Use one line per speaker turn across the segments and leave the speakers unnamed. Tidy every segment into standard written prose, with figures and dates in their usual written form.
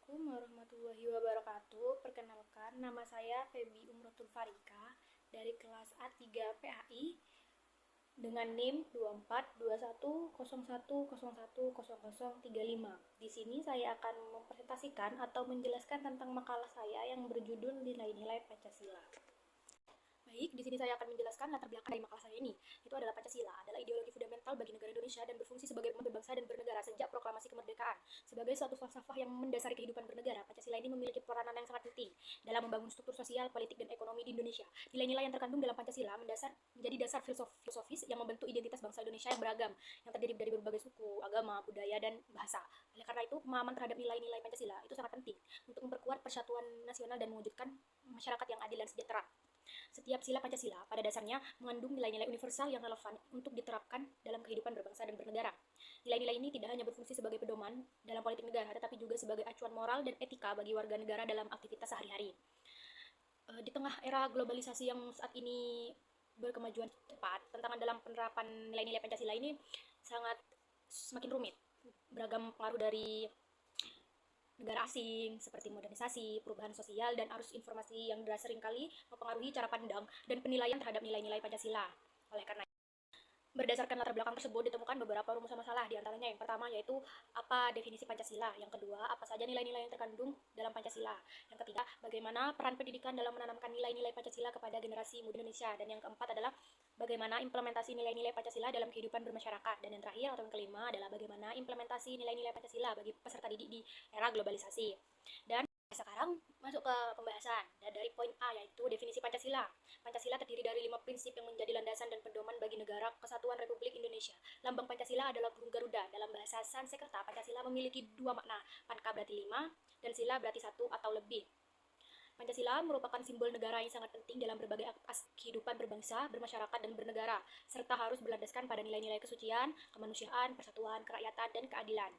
Assalamualaikum warahmatullahi wabarakatuh. Perkenalkan, nama saya Febi Umrotul Farika dari kelas A3 PAI dengan NIM 242101010035. Di sini saya akan mempresentasikan atau menjelaskan tentang makalah saya yang berjudul Nilai-nilai Pancasila. Baik, di sini saya akan menjelaskan latar belakang dari makalah saya ini. Itu adalah Pancasila, adalah ideologi fundamental bagi negara Indonesia dan berfungsi sebagai pemersatu berbangsa dan bernegara sejak proklamasi kemerdekaan. Sebagai suatu falsafah yang mendasari kehidupan bernegara, Pancasila ini memiliki peranan yang sangat penting dalam membangun struktur sosial, politik, dan ekonomi di Indonesia. Nilai-nilai yang terkandung dalam Pancasila menjadi dasar filosofis yang membentuk identitas bangsa Indonesia yang beragam, yang terdiri dari berbagai suku, agama, budaya, dan bahasa. Oleh karena itu, pemahaman terhadap nilai-nilai Pancasila itu sangat penting untuk memperkuat persatuan nasional dan mewujudkan masyarakat yang adil dan sejahtera. Setiap sila Pancasila pada dasarnya mengandung nilai-nilai universal yang relevan untuk diterapkan dalam kehidupan berbangsa dan bernegara. Nilai-nilai ini tidak hanya berfungsi sebagai pedoman dalam politik negara, tetapi juga sebagai acuan moral dan etika bagi warga negara dalam aktivitas sehari-hari. Di tengah era globalisasi yang saat ini berkemajuan cepat, tantangan dalam penerapan nilai-nilai Pancasila ini sangat semakin rumit. Beragam pengaruh dari negara asing seperti modernisasi, perubahan sosial, dan arus informasi yang seringkali mempengaruhi cara pandang dan penilaian terhadap nilai-nilai Pancasila. Oleh karena berdasarkan latar belakang tersebut ditemukan beberapa rumusan masalah, diantaranya yang pertama yaitu apa definisi Pancasila, yang kedua apa saja nilai-nilai yang terkandung dalam Pancasila, yang ketiga bagaimana peran pendidikan dalam menanamkan nilai-nilai Pancasila kepada generasi muda Indonesia, dan yang keempat adalah bagaimana implementasi nilai-nilai Pancasila dalam kehidupan bermasyarakat, dan yang terakhir atau yang kelima adalah bagaimana implementasi nilai-nilai Pancasila bagi peserta didik di era globalisasi. Dan sekarang masuk ke pembahasan. Dan dari poin A yaitu definisi Pancasila. Pancasila terdiri dari 5 prinsip yang menjadi landasan dan pedoman bagi negara kesatuan Republik Indonesia. Lambang Pancasila adalah burung Garuda. Dalam bahasa Sanskerta, Pancasila memiliki dua makna. Panca berarti 5 dan sila berarti 1 atau lebih. Pancasila merupakan simbol negara yang sangat penting dalam berbagai aspek kehidupan berbangsa, bermasyarakat, dan bernegara, serta harus berlandaskan pada nilai-nilai kesucian, kemanusiaan, persatuan, kerakyatan, dan keadilan.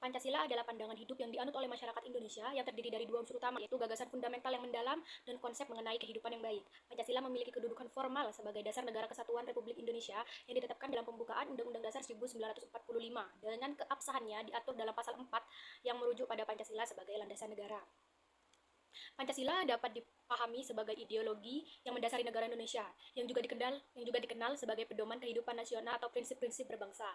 Pancasila adalah pandangan hidup yang dianut oleh masyarakat Indonesia yang terdiri dari dua unsur utama, yaitu gagasan fundamental yang mendalam dan konsep mengenai kehidupan yang baik. Pancasila memiliki kedudukan formal sebagai dasar negara kesatuan Republik Indonesia yang ditetapkan dalam pembukaan Undang-Undang Dasar 1945. Dengan keabsahannya diatur dalam pasal 4 yang merujuk pada Pancasila sebagai landasan negara. Pancasila dapat dipahami sebagai ideologi yang mendasari negara Indonesia, yang juga dikenal sebagai pedoman kehidupan nasional atau prinsip-prinsip berbangsa.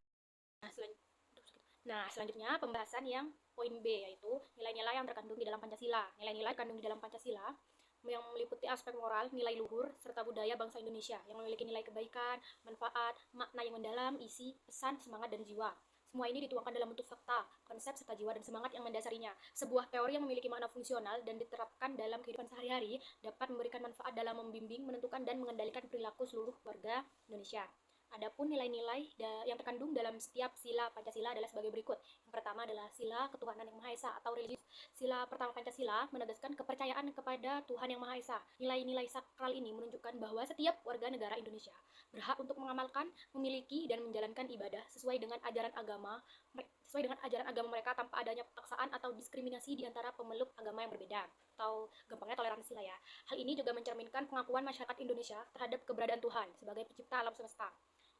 Nah, selanjutnya pembahasan yang poin B yaitu nilai-nilai yang terkandung di dalam Pancasila. Nilai-nilai terkandung di dalam Pancasila yang meliputi aspek moral, nilai luhur, serta budaya bangsa Indonesia yang memiliki nilai kebaikan, manfaat, makna yang mendalam, isi, pesan, semangat, dan jiwa. Semua ini dituangkan dalam bentuk fakta, konsep, serta jiwa dan semangat yang mendasarinya. Sebuah teori yang memiliki makna fungsional dan diterapkan dalam kehidupan sehari-hari dapat memberikan manfaat dalam membimbing, menentukan, dan mengendalikan perilaku seluruh warga Indonesia. Adapun nilai-nilai yang terkandung dalam setiap sila Pancasila adalah sebagai berikut. Yang pertama adalah sila ketuhanan yang Maha Esa atau religius. Sila pertama Pancasila menegaskan kepercayaan kepada Tuhan yang Maha Esa. Nilai-nilai sakral ini menunjukkan bahwa setiap warga negara Indonesia berhak untuk mengamalkan, memiliki, dan menjalankan ibadah sesuai dengan ajaran agama mereka tanpa adanya paksaan atau diskriminasi di antara pemeluk agama yang berbeda, atau gampangnya toleransi lah ya. Hal ini juga mencerminkan pengakuan masyarakat Indonesia terhadap keberadaan Tuhan sebagai pencipta alam semesta.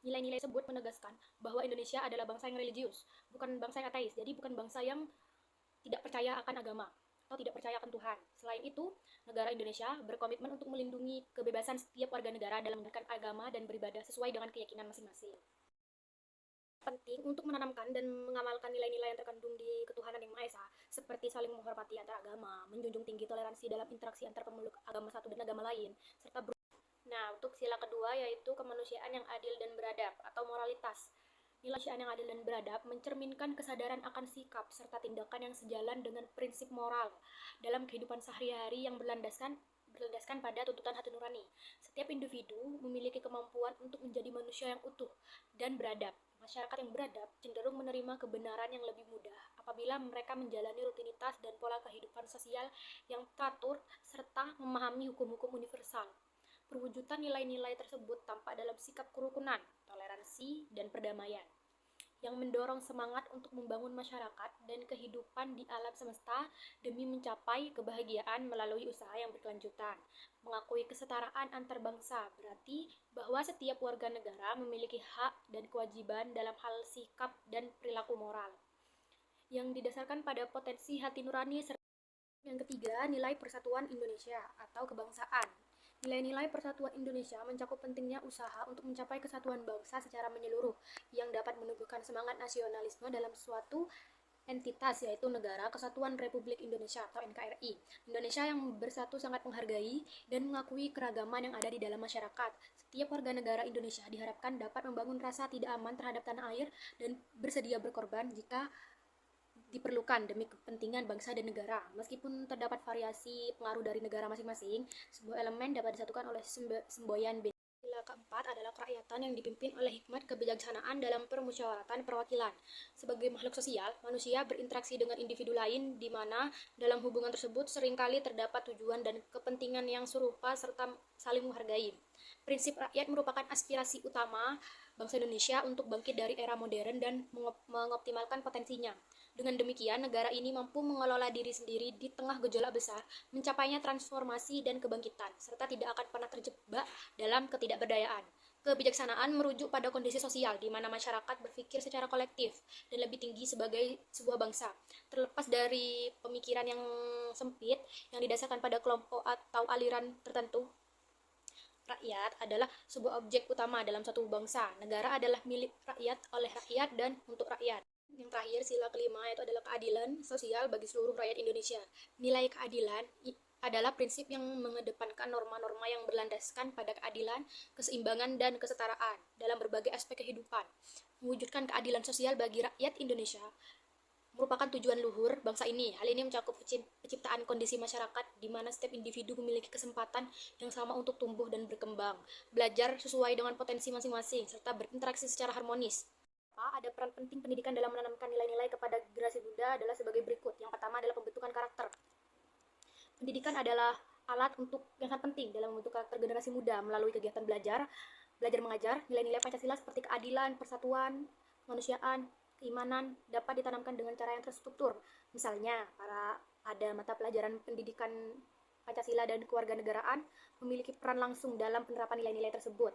Nilai-nilai tersebut menegaskan bahwa Indonesia adalah bangsa yang religius, bukan bangsa yang ateis. Jadi bukan bangsa yang tidak percaya akan agama atau tidak percaya akan Tuhan. Selain itu, negara Indonesia berkomitmen untuk melindungi kebebasan setiap warga negara dalam menjalankan agama dan beribadah sesuai dengan keyakinan masing-masing. Penting untuk menanamkan dan mengamalkan nilai-nilai yang terkandung di ketuhanan yang Maha Esa, seperti saling menghormati antar agama, menjunjung tinggi toleransi dalam interaksi antar pemeluk agama satu dan agama lain, serta Nah, untuk sila kedua yaitu kemanusiaan yang adil dan beradab atau moralitas. Nilai kemanusiaan yang adil dan beradab mencerminkan kesadaran akan sikap serta tindakan yang sejalan dengan prinsip moral dalam kehidupan sehari-hari yang berlandaskan pada tuntutan hati nurani. Setiap individu memiliki kemampuan untuk menjadi manusia yang utuh dan beradab. Masyarakat yang beradab cenderung menerima kebenaran yang lebih mudah apabila mereka menjalani rutinitas dan pola kehidupan sosial yang teratur serta memahami hukum-hukum universal. Perwujudan nilai-nilai tersebut tampak dalam sikap kerukunan, toleransi, dan perdamaian yang mendorong semangat untuk membangun masyarakat dan kehidupan di alam semesta demi mencapai kebahagiaan melalui usaha yang berkelanjutan. Mengakui kesetaraan antar bangsa berarti bahwa setiap warga negara memiliki hak dan kewajiban dalam hal sikap dan perilaku moral. yang didasarkan pada potensi hati nurani. Yang ketiga, nilai persatuan Indonesia atau kebangsaan. Nilai-nilai persatuan Indonesia mencakup pentingnya usaha untuk mencapai kesatuan bangsa secara menyeluruh yang dapat menumbuhkan semangat nasionalisme dalam suatu entitas, yaitu Negara Kesatuan Republik Indonesia atau NKRI. Indonesia yang bersatu sangat menghargai dan mengakui keragaman yang ada di dalam masyarakat. Setiap warga negara Indonesia diharapkan dapat membangun rasa tidak aman terhadap tanah air dan bersedia berkorban jika diperlukan demi kepentingan bangsa dan negara. Meskipun terdapat variasi pengaruh dari negara masing-masing, sebuah elemen dapat disatukan oleh semboyan beda. Sila keempat adalah kerakyatan yang dipimpin oleh hikmat kebijaksanaan dalam permusyawaratan perwakilan. Sebagai makhluk sosial, manusia berinteraksi dengan individu lain di mana dalam hubungan tersebut seringkali terdapat tujuan dan kepentingan yang serupa serta saling menghargai. Prinsip rakyat merupakan aspirasi utama bangsa Indonesia untuk bangkit dari era modern dan mengoptimalkan potensinya. Dengan demikian, negara ini mampu mengelola diri sendiri di tengah gejolak besar, mencapainya transformasi dan kebangkitan, serta tidak akan pernah terjebak dalam ketidakberdayaan. Kebijaksanaan merujuk pada kondisi sosial, di mana masyarakat berpikir secara kolektif dan lebih tinggi sebagai sebuah bangsa. Terlepas dari pemikiran yang sempit, yang didasarkan pada kelompok atau aliran tertentu, rakyat adalah sebuah objek utama dalam suatu bangsa. Negara adalah milik rakyat, oleh rakyat, dan untuk rakyat. Yang terakhir, sila kelima, yaitu adalah keadilan sosial bagi seluruh rakyat Indonesia. Nilai keadilan adalah prinsip yang mengedepankan norma-norma yang berlandaskan pada keadilan, keseimbangan, dan kesetaraan dalam berbagai aspek kehidupan. Mewujudkan keadilan sosial bagi rakyat Indonesia merupakan tujuan luhur bangsa ini. Hal ini mencakup penciptaan kondisi masyarakat di mana setiap individu memiliki kesempatan yang sama untuk tumbuh dan berkembang, belajar sesuai dengan potensi masing-masing, serta berinteraksi secara harmonis. Ada peran penting pendidikan dalam menanamkan nilai-nilai kepada generasi muda adalah sebagai berikut. Yang pertama adalah pembentukan karakter. Pendidikan adalah alat yang sangat penting dalam membentuk karakter generasi muda melalui kegiatan belajar mengajar. Nilai-nilai Pancasila seperti keadilan, persatuan, kemanusiaan, keimanan dapat ditanamkan dengan cara yang terstruktur. Misalnya, ada mata pelajaran pendidikan Pancasila dan kewarganegaraan memiliki peran langsung dalam penerapan nilai-nilai tersebut.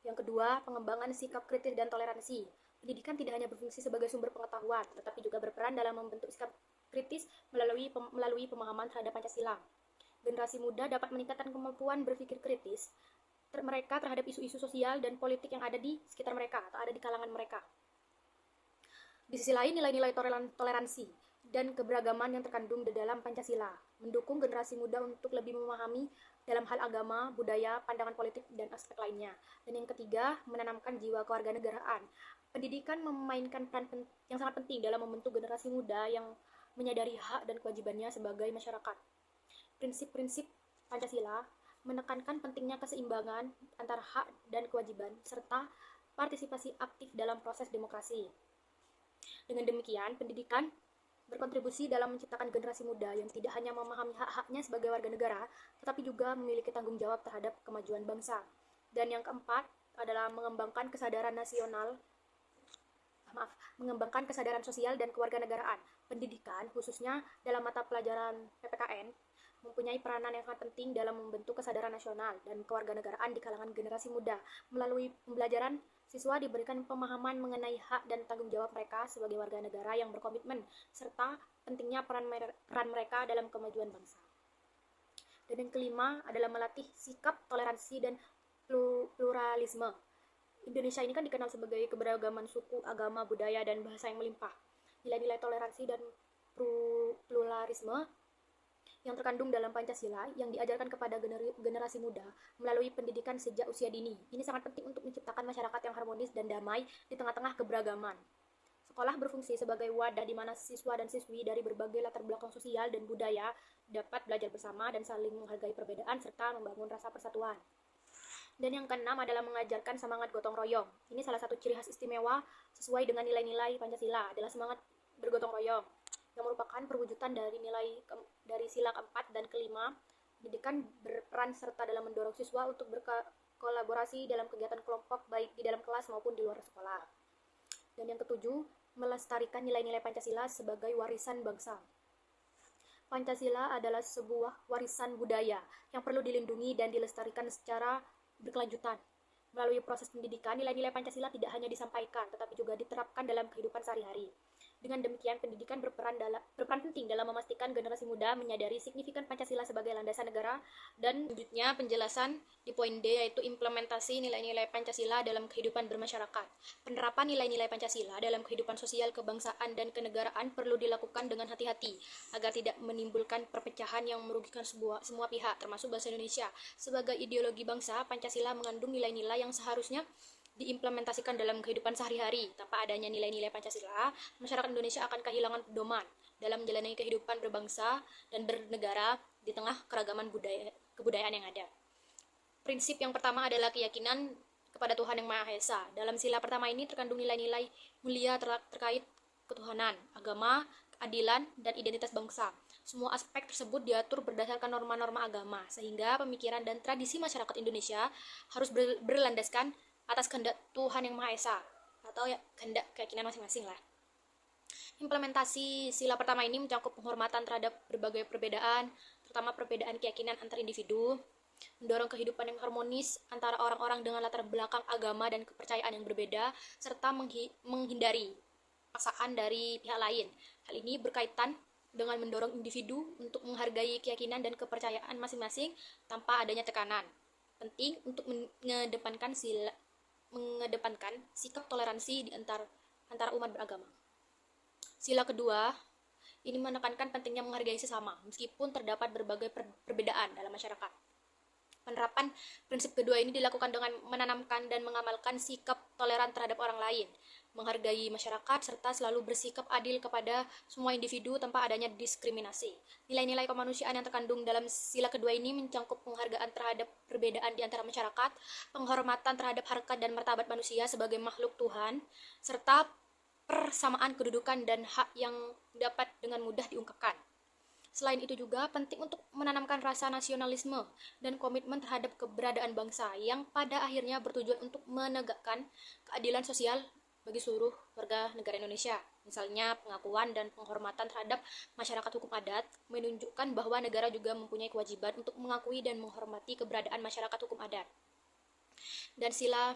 Yang kedua, pengembangan sikap kritis dan toleransi. Pendidikan tidak hanya berfungsi sebagai sumber pengetahuan, tetapi juga berperan dalam membentuk sikap kritis melalui pemahaman terhadap Pancasila. Generasi muda dapat meningkatkan kemampuan berpikir kritis mereka terhadap isu-isu sosial dan politik yang ada di sekitar mereka atau ada di kalangan mereka. Di sisi lain, nilai-nilai toleransi dan keberagaman yang terkandung di dalam Pancasila mendukung generasi muda untuk lebih memahami dalam hal agama, budaya, pandangan politik, dan aspek lainnya. Dan yang ketiga, menanamkan jiwa kewarganegaraan. Pendidikan memainkan peran yang sangat penting dalam membentuk generasi muda yang menyadari hak dan kewajibannya sebagai masyarakat. Prinsip-prinsip Pancasila menekankan pentingnya keseimbangan antara hak dan kewajiban, serta partisipasi aktif dalam proses demokrasi. Dengan demikian, pendidikan berkontribusi dalam menciptakan generasi muda yang tidak hanya memahami hak-haknya sebagai warga negara, tetapi juga memiliki tanggung jawab terhadap kemajuan bangsa. Dan yang keempat adalah mengembangkan kesadaran sosial dan kewarganegaraan. Pendidikan, khususnya dalam mata pelajaran PPKN, mempunyai peranan yang sangat penting dalam membentuk kesadaran nasional dan kewarganegaraan di kalangan generasi muda. Melalui pembelajaran, siswa diberikan pemahaman mengenai hak dan tanggung jawab mereka sebagai warga negara yang berkomitmen, serta pentingnya peran mereka dalam kemajuan bangsa. Dan yang kelima adalah melatih sikap toleransi dan pluralisme. Indonesia ini kan dikenal sebagai keberagaman suku, agama, budaya, dan bahasa yang melimpah. Nilai-nilai toleransi dan pluralisme yang terkandung dalam Pancasila yang diajarkan kepada generasi muda melalui pendidikan sejak usia dini. Ini sangat penting untuk menciptakan masyarakat yang harmonis dan damai di tengah-tengah keberagaman. Sekolah berfungsi sebagai wadah di mana siswa dan siswi dari berbagai latar belakang sosial dan budaya dapat belajar bersama dan saling menghargai perbedaan serta membangun rasa persatuan. Dan yang keenam adalah mengajarkan semangat gotong royong. Ini salah satu ciri khas istimewa sesuai dengan nilai-nilai Pancasila adalah semangat bergotong royong, yang merupakan perwujudan dari sila keempat dan kelima. Pendidikan berperan serta dalam mendorong siswa untuk berkolaborasi dalam kegiatan kelompok baik di dalam kelas maupun di luar sekolah. Dan yang ketujuh, melestarikan nilai-nilai Pancasila sebagai warisan bangsa. Pancasila adalah sebuah warisan budaya yang perlu dilindungi dan dilestarikan secara berkelanjutan. Melalui proses pendidikan, nilai-nilai Pancasila tidak hanya disampaikan, tetapi juga diterapkan dalam kehidupan sehari-hari. Dengan demikian, pendidikan berperan penting dalam memastikan generasi muda menyadari signifikan Pancasila sebagai landasan negara. Dan selanjutnya penjelasan di poin D, yaitu implementasi nilai-nilai Pancasila dalam kehidupan bermasyarakat. Penerapan nilai-nilai Pancasila dalam kehidupan sosial, kebangsaan, dan kenegaraan perlu dilakukan dengan hati-hati agar tidak menimbulkan perpecahan yang merugikan semua pihak, termasuk bangsa Indonesia. Sebagai ideologi bangsa, Pancasila mengandung nilai-nilai yang seharusnya diimplementasikan dalam kehidupan sehari-hari. Tanpa adanya nilai-nilai Pancasila, masyarakat Indonesia akan kehilangan pedoman dalam menjalani kehidupan berbangsa dan bernegara di tengah keragaman kebudayaan yang ada. Prinsip yang pertama adalah keyakinan kepada Tuhan Yang Maha Esa. Dalam sila pertama ini terkandung nilai-nilai mulia terkait ketuhanan, agama, keadilan, dan identitas bangsa. Semua aspek tersebut diatur berdasarkan norma-norma agama, sehingga pemikiran dan tradisi masyarakat Indonesia harus berlandaskan atas kehendak Tuhan Yang Maha Esa, atau ya kehendak keyakinan masing-masing lah. Implementasi sila pertama ini mencakup penghormatan terhadap berbagai perbedaan, terutama perbedaan keyakinan antar individu, mendorong kehidupan yang harmonis antara orang-orang dengan latar belakang agama dan kepercayaan yang berbeda, serta menghindari paksaan dari pihak lain. Hal ini berkaitan dengan mendorong individu untuk menghargai keyakinan dan kepercayaan masing-masing tanpa adanya tekanan. Penting untuk mengedepankan sikap toleransi di antara umat beragama. Sila kedua, ini menekankan pentingnya menghargai sesama, meskipun terdapat berbagai perbedaan dalam masyarakat. Penerapan prinsip kedua ini dilakukan dengan menanamkan dan mengamalkan sikap toleran terhadap orang lain, menghargai masyarakat, serta selalu bersikap adil kepada semua individu tanpa adanya diskriminasi. Nilai-nilai kemanusiaan yang terkandung dalam sila kedua ini mencakup penghargaan terhadap perbedaan di antara masyarakat, penghormatan terhadap harkat dan martabat manusia sebagai makhluk Tuhan, serta persamaan kedudukan dan hak yang dapat dengan mudah diungkapkan. Selain itu juga penting untuk menanamkan rasa nasionalisme dan komitmen terhadap keberadaan bangsa yang pada akhirnya bertujuan untuk menegakkan keadilan sosial bagi seluruh warga negara Indonesia. Misalnya pengakuan dan penghormatan terhadap masyarakat hukum adat menunjukkan bahwa negara juga mempunyai kewajiban untuk mengakui dan menghormati keberadaan masyarakat hukum adat. Dan sila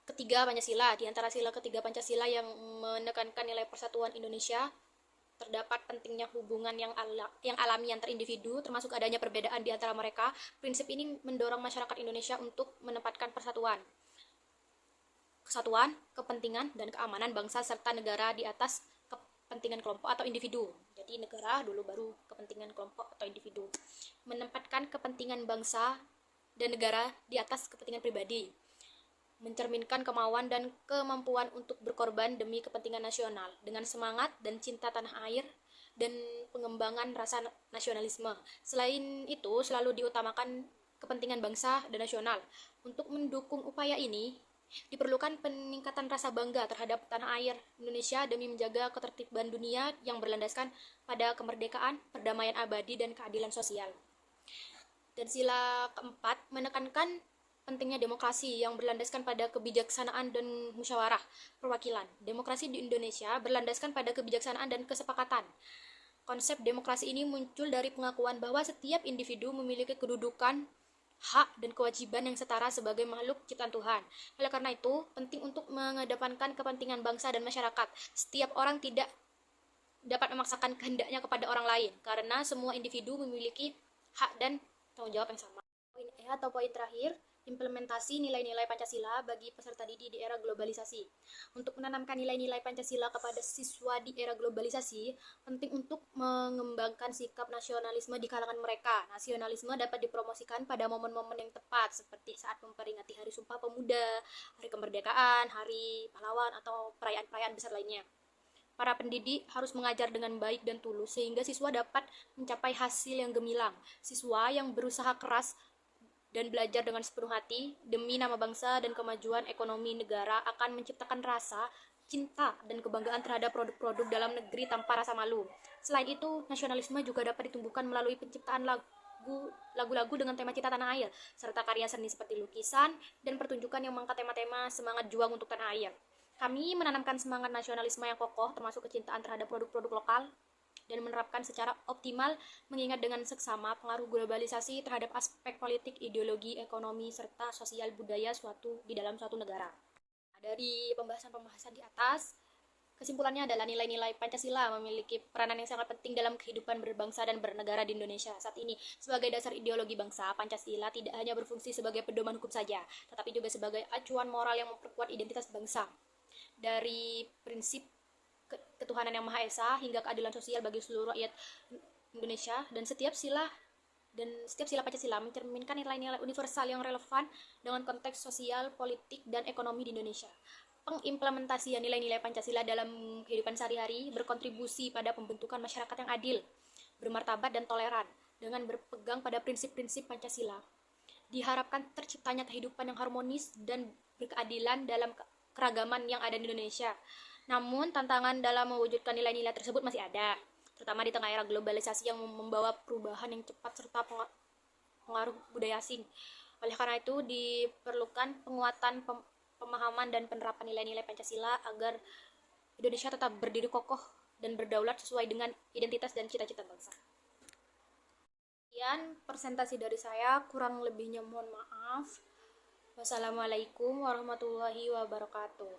ketiga Pancasila, di antara sila ketiga Pancasila yang menekankan nilai persatuan Indonesia, terdapat pentingnya hubungan yang alami antar individu, termasuk adanya perbedaan di antara mereka. Prinsip ini mendorong masyarakat Indonesia untuk menempatkan kesatuan, kepentingan, dan keamanan bangsa serta negara di atas kepentingan kelompok atau individu. Jadi negara dulu baru kepentingan kelompok atau individu. Menempatkan kepentingan bangsa dan negara di atas kepentingan pribadi. Mencerminkan kemauan dan kemampuan untuk berkorban demi kepentingan nasional dengan semangat dan cinta tanah air dan pengembangan rasa nasionalisme. Selain itu, selalu diutamakan kepentingan bangsa dan nasional. Untuk mendukung upaya ini, diperlukan peningkatan rasa bangga terhadap tanah air Indonesia demi menjaga ketertiban dunia yang berlandaskan pada kemerdekaan, perdamaian abadi, dan keadilan sosial. Dan sila keempat menekankan pentingnya demokrasi yang berlandaskan pada kebijaksanaan dan musyawarah perwakilan. Demokrasi di Indonesia berlandaskan pada kebijaksanaan dan kesepakatan. Konsep demokrasi ini muncul dari pengakuan bahwa setiap individu memiliki kedudukan, hak, dan kewajiban yang setara sebagai makhluk ciptaan Tuhan. Oleh karena itu, penting untuk mengedepankan kepentingan bangsa dan masyarakat. Setiap orang tidak dapat memaksakan kehendaknya kepada orang lain, karena semua individu memiliki hak dan tanggung jawab yang sama. Poin E atau poin terakhir, implementasi nilai-nilai Pancasila bagi peserta didik di era globalisasi. Untuk menanamkan nilai-nilai Pancasila kepada siswa di era globalisasi, penting untuk mengembangkan sikap nasionalisme di kalangan mereka. Nasionalisme dapat dipromosikan pada momen-momen yang tepat, seperti saat memperingati Hari Sumpah Pemuda, Hari Kemerdekaan, Hari Pahlawan, atau perayaan-perayaan besar lainnya. Para pendidik harus mengajar dengan baik dan tulus, sehingga siswa dapat mencapai hasil yang gemilang. Siswa yang berusaha keras dan belajar dengan sepenuh hati demi nama bangsa dan kemajuan ekonomi negara akan menciptakan rasa cinta dan kebanggaan terhadap produk-produk dalam negeri tanpa rasa malu. Selain itu, nasionalisme juga dapat ditumbuhkan melalui penciptaan lagu-lagu dengan tema cinta tanah air, serta karya seni seperti lukisan dan pertunjukan yang mengangkat tema-tema semangat juang untuk tanah air. Kami menanamkan semangat nasionalisme yang kokoh, termasuk kecintaan terhadap produk-produk lokal, dan menerapkan secara optimal mengingat dengan seksama pengaruh globalisasi terhadap aspek politik, ideologi, ekonomi, serta sosial budaya di dalam suatu negara. Dari pembahasan-pembahasan di atas, Kesimpulannya adalah nilai-nilai Pancasila memiliki peranan yang sangat penting dalam kehidupan berbangsa dan bernegara di Indonesia saat ini. Sebagai dasar ideologi bangsa, Pancasila tidak hanya berfungsi sebagai pedoman hukum saja, tetapi juga sebagai acuan moral yang memperkuat identitas bangsa. Dari prinsip ketuhanan yang Maha Esa hingga keadilan sosial bagi seluruh rakyat Indonesia, dan setiap sila Pancasila mencerminkan nilai-nilai universal yang relevan dengan konteks sosial, politik, dan ekonomi di Indonesia. Pengimplementasian nilai-nilai Pancasila dalam kehidupan sehari-hari berkontribusi pada pembentukan masyarakat yang adil, bermartabat, dan toleran. Dengan berpegang pada prinsip-prinsip Pancasila, diharapkan terciptanya kehidupan yang harmonis dan berkeadilan dalam keragaman yang ada di Indonesia. Namun, tantangan dalam mewujudkan nilai-nilai tersebut masih ada, terutama di tengah era globalisasi yang membawa perubahan yang cepat serta pengaruh budaya asing. Oleh karena itu, diperlukan penguatan pemahaman dan penerapan nilai-nilai Pancasila agar Indonesia tetap berdiri kokoh dan berdaulat sesuai dengan identitas dan cita-cita bangsa. Sekian presentasi dari saya, kurang lebihnya mohon maaf. Wassalamualaikum warahmatullahi wabarakatuh.